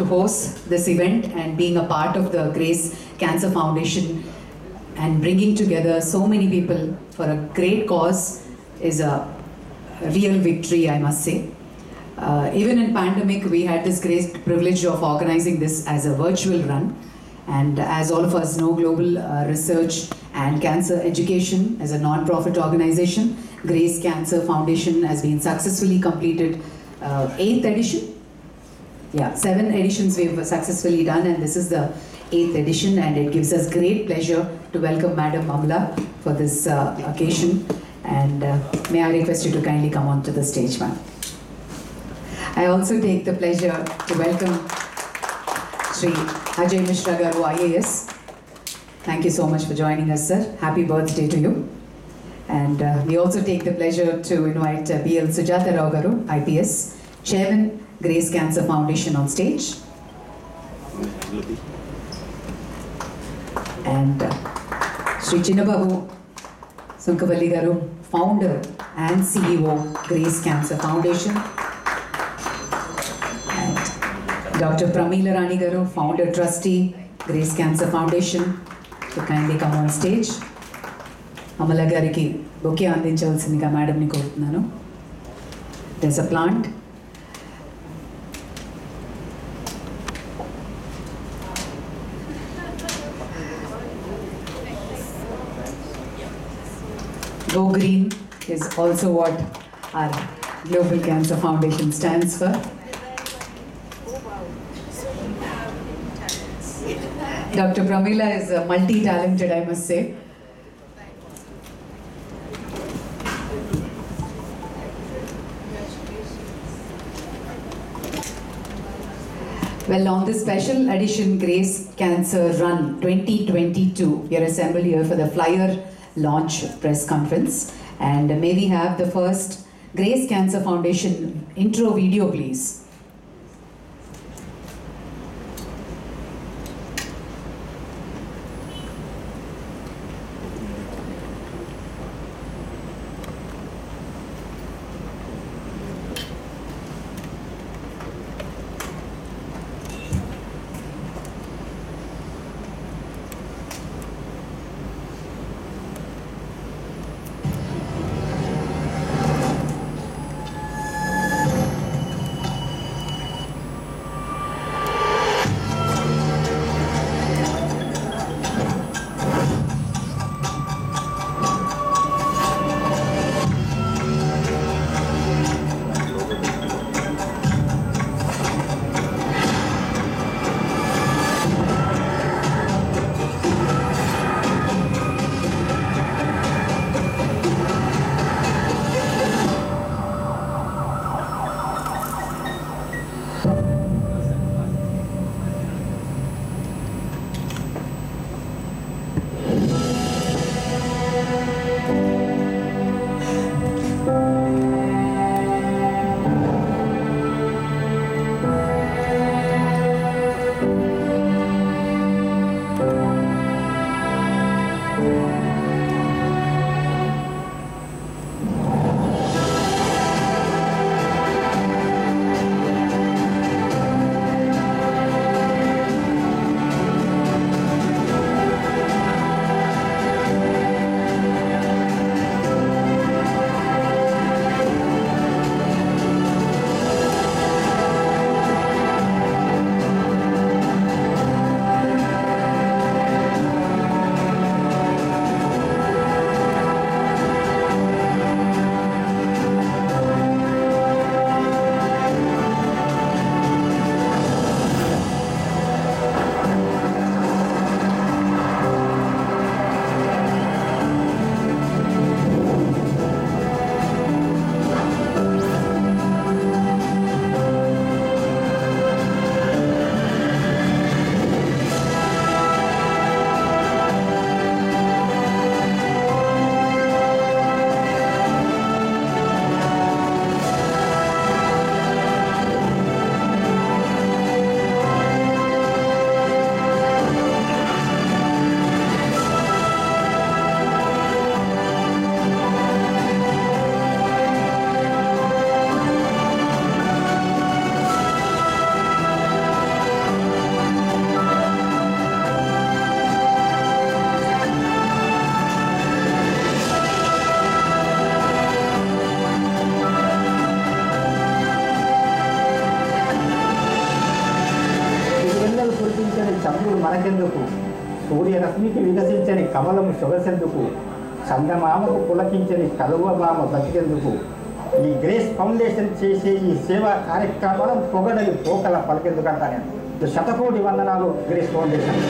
to host this event and being a part of the Grace Cancer Foundation and bringing together so many people for a great cause is a real victory, I must say. Even in pandemic, we had this great privilege of organizing this as a virtual run. And as all of us know, Global Research and Cancer Education as a non-profit organization, Grace Cancer Foundation has been successfully completed 8th edition. Yeah, 7 editions we've successfully done, and this is the 8th edition, and it gives us great pleasure to welcome Madam Amla for this occasion. And may I request you to kindly come on to the stage, ma'am. I also take the pleasure to welcome Sri Ajay Mishra Garu, IAS. Thank you so much for joining us, sir. Happy birthday to you. And we also take the pleasure to invite BL Sujata Rao Garu, IPS, Chairman, Grace Cancer Foundation on stage. And Sri Chinnababu Sunkavalli Garu, Founder and CEO, Grace Cancer Foundation. And Dr. Pramila Rani Garu, Founder Trustee, Grace Cancer Foundation, to kindly come on stage. Amala Gariki, bouquet andinchavalsinదిగా madam ni కోరుతున్నాను. There's a plant. Go Green is also what our Global Cancer Foundation stands for. Dr. Pramila is multi-talented, I must say. Well, on this special edition Grace Cancer Run 2022, we are assembled here for the flyer launch press conference, and may we have the first Grace Cancer Foundation intro video, please. చంద్రుడు మనకెందుకు, సూర్యరశ్మికి వికసించని కమలము సొగసెందుకు, చందమామకు పులకించని కలువమామ బతికెందుకు, ఈ grace foundation చేసే ఈ సేవా కార్యక్రమాలను పొగడలి పోకల పలికెందుకు అంటా నేను. శతకోటి వందనాలు grace foundation.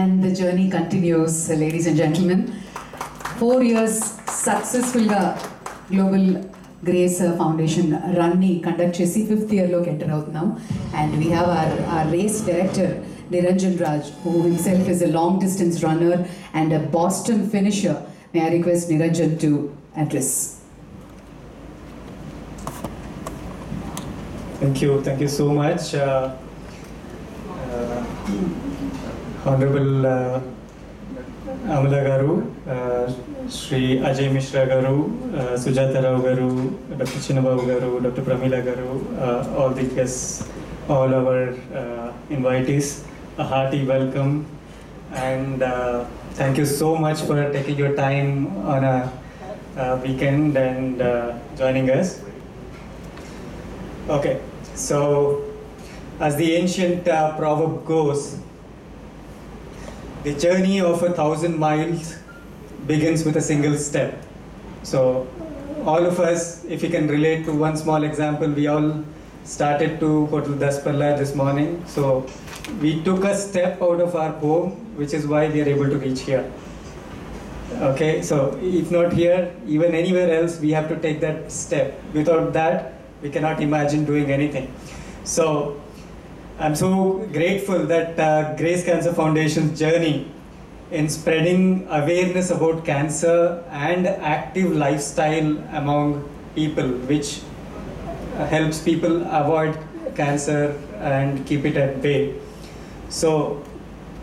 And the journey continues, ladies and gentlemen. 4 years successful Global Grace Foundation run ni conduct chesi 5th year loki enter avutunnam, and we have our race director Niranjan Raj, who himself is a long distance runner and a Boston finisher. May I request Niranjan to address. Thank you so much. Honorable Amala Garu, Shri Ajay Mishra Garu, Sujata Rao Garu, Dr. Chinnababu Garu, Dr. Pramila Garu, all the guests, all our invitees, a hearty welcome, and thank you so much for taking your time on a weekend and joining us. Okay, so as the ancient proverb goes, the journey of 1,000 miles begins with a single step. So all of us, if you can relate to one small example, we all started to Hotel Daspalla this morning. So we took a step out of our home, which is why we are able to reach here. Okay, so if not here, even anywhere else, we have to take that step. Without that, we cannot imagine doing anything. So I'm so grateful that Grace Cancer Foundation's journey in spreading awareness about cancer and active lifestyle among people, which helps people avoid cancer and keep it at bay. So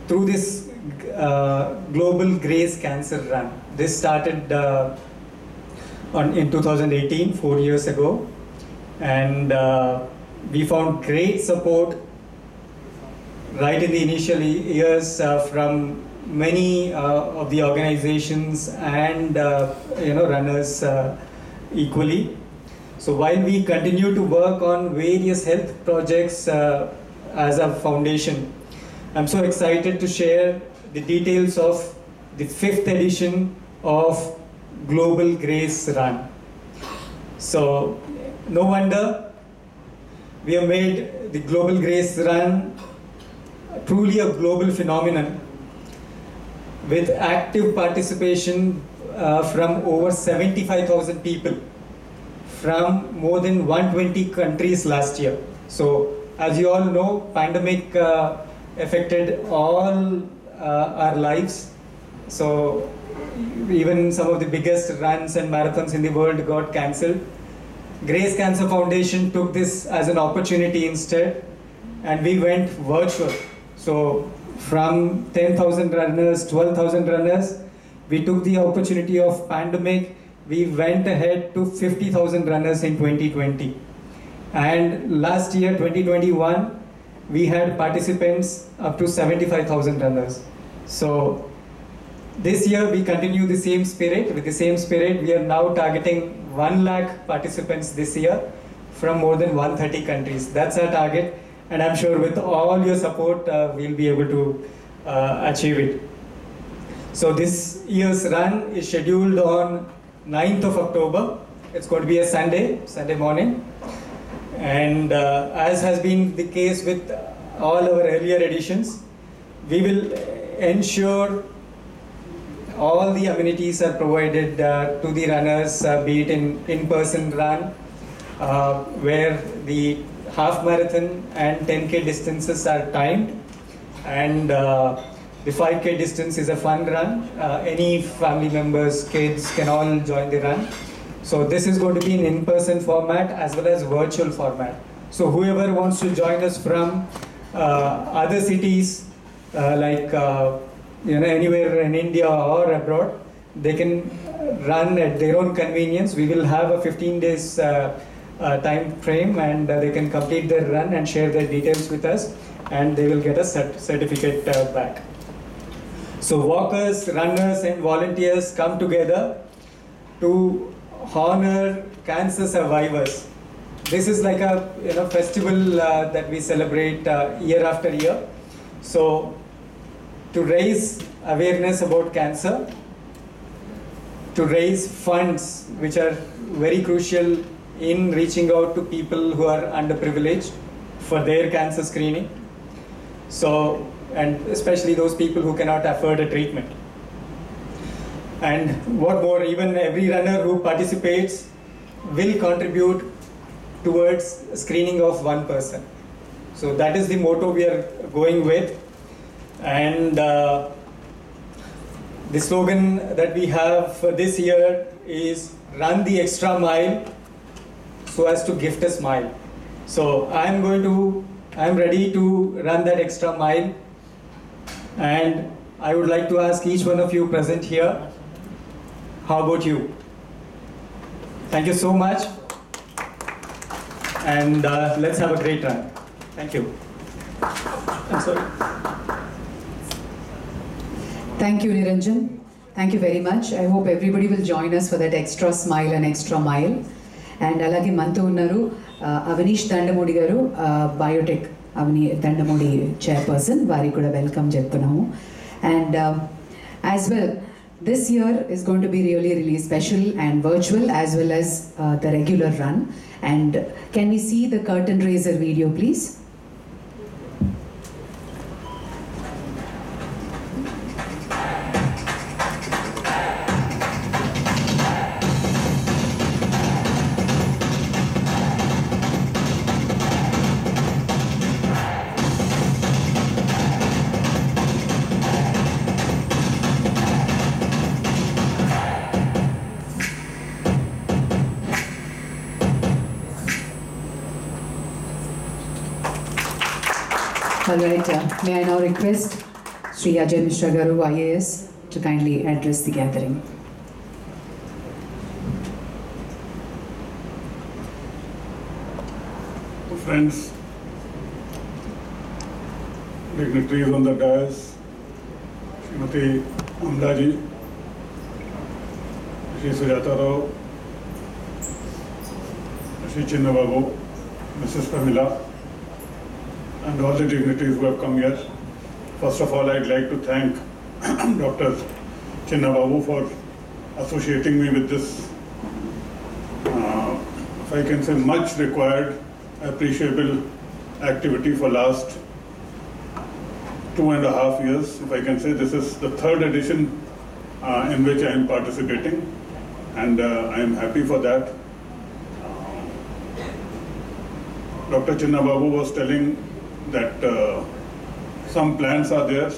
through this Global Grace Cancer Run, this started in 2018, 4 years ago, and we found great support right in the initial years from many of the organizations and runners equally. So while we continue to work on various health projects as a foundation, I'm so excited to share the details of the 5th edition of Global Grace Run. So no wonder we have made the Global Grace Run truly a global phenomenon, with active participation from over 75,000 people from more than 120 countries last year. So as you all know, pandemic affected all our lives. So even some of the biggest runs and marathons in the world got cancelled. Grace Cancer Foundation took this as an opportunity instead, and we went virtual. So from 10,000 runners, 12,000 runners, we took the opportunity of pandemic. We went ahead to 50,000 runners in 2020. And last year, 2021, we had participants up to 75,000 runners. So this year, we continue the same spirit. With the same spirit, we are now targeting 1 lakh participants this year from more than 130 countries. That's our target. And I'm sure with all your support, we'll be able to achieve it. So this year's run is scheduled on 9th of October. It's going to be a Sunday morning. And as has been the case with all our earlier editions, we will ensure all the amenities are provided to the runners, be it in-person run, where the half marathon and 10K distances are timed, and the 5K distance is a fun run. Any family members, kids can all join the run. So this is going to be an in-person format as well as virtual format. So whoever wants to join us from other cities, like anywhere in India or abroad, they can run at their own convenience. We will have a 15 days time frame, and they can complete their run and share their details with us, and they will get a certificate back. So walkers, runners and volunteers come together to honor cancer survivors. This is like a festival that we celebrate year after year. So to raise awareness about cancer, to raise funds which are very crucial in reaching out to people who are underprivileged for their cancer screening. So, and especially those people who cannot afford a treatment. And what more, even every runner who participates will contribute towards screening of one person. So that is the motto we are going with. And the slogan that we have for this year is "Run the extra mile so as to gift a smile." So I'm ready to run that extra mile, and I would like to ask each one of you present here, how about you? Thank you so much, and let's have a great run. Thank you. I'm sorry. Thank you, Niranjan. Thank you very much. I hope everybody will join us for that extra smile and extra mile. And alage manto unnaru Avanish Dandamudi garu, biotech Dandamudi chairperson, vari kuda welcome cheptunnamu. And as well, this year is going to be really special and virtual as well as the regular run. And can we see the curtain raiser video, please? All right, may I now request Sri Ajay Mishra Garu, IAS, to kindly address the gathering. Friends, dignitaries on the dais, Srimati Amla ji, Shri Sujata Rao, Shri Chinna Babu, Mrs. Pramila, and all the dignitaries who have come here. First of all, I'd like to thank Dr. Chinna Babu for associating me with this, if I can say, much required, appreciable activity for last 2.5 years. If I can say, this is the third edition in which I am participating, and I am happy for that. Dr. Chinna Babu was telling that some plans are there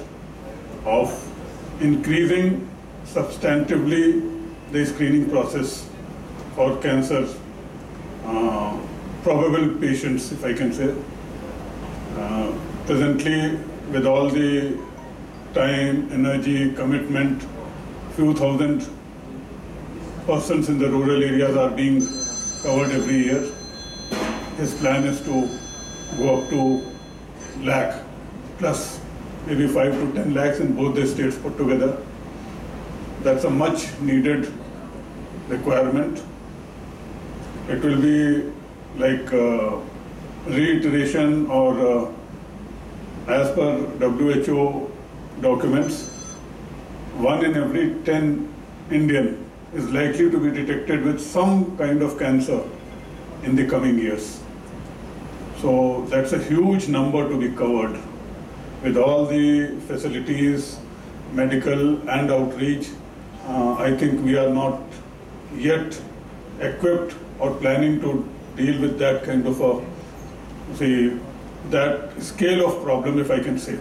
of increasing substantively the screening process for cancer probable patients, if I can say. Presently, with all the time, energy, commitment, few thousand persons in the rural areas are being covered every year. His plan is to go up to lakh plus maybe 5 to 10 lakhs in both the states put together. That's a much needed requirement. It will be like reiteration or as per WHO documents, 1 in every 10 Indian is likely to be detected with some kind of cancer in the coming years. So that's a huge number to be covered. With all the facilities, medical and outreach, I think we are not yet equipped or planning to deal with that kind of a, that scale of problem, if I can say.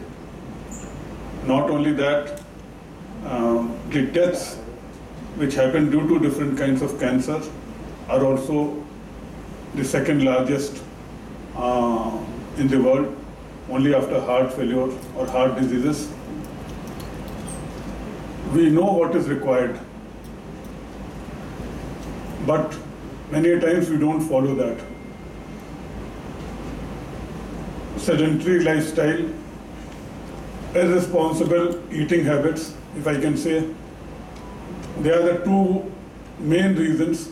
Not only that, the deaths which happen due to different kinds of cancer are also the second largest in the world, only after heart failure or heart diseases. We know what is required but many times we don't follow that. Sedentary lifestyle, irresponsible eating habits, if I can say, they are the two main reasons,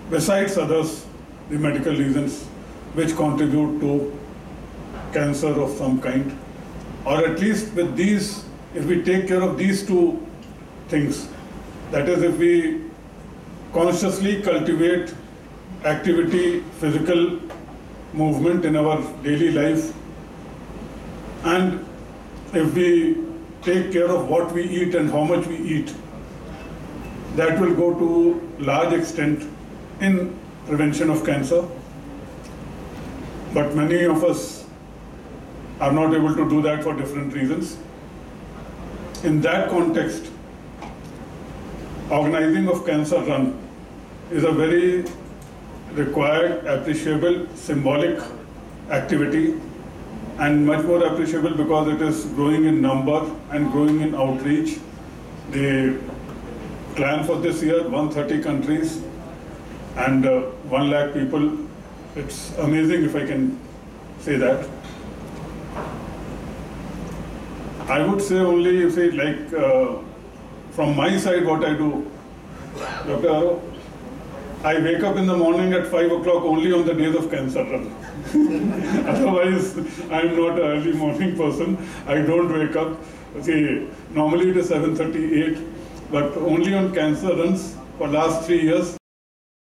besides others, the medical reasons, which contribute to cancer of some kind. Or at least with these, if we take care of these two things, that is, if we consciously cultivate activity, physical movement in our daily life, and if we take care of what we eat and how much we eat, that will go to large extent in prevention of cancer. But many of us are not able to do that for different reasons. In that context, organizing of Cancer Run is a very required, appreciable, symbolic activity, and much more appreciable because it is growing in number and growing in outreach. The plan for this year, 130 countries and 1 lakh people. It's amazing, if I can say that. I would say only, from my side, what I do, Dr. Aro, I wake up in the morning at 5 o'clock only on the days of Cancer Run. Otherwise, I'm not an early morning person. I don't wake up. See, normally it is 7:38, but only on Cancer Runs for last 3 years.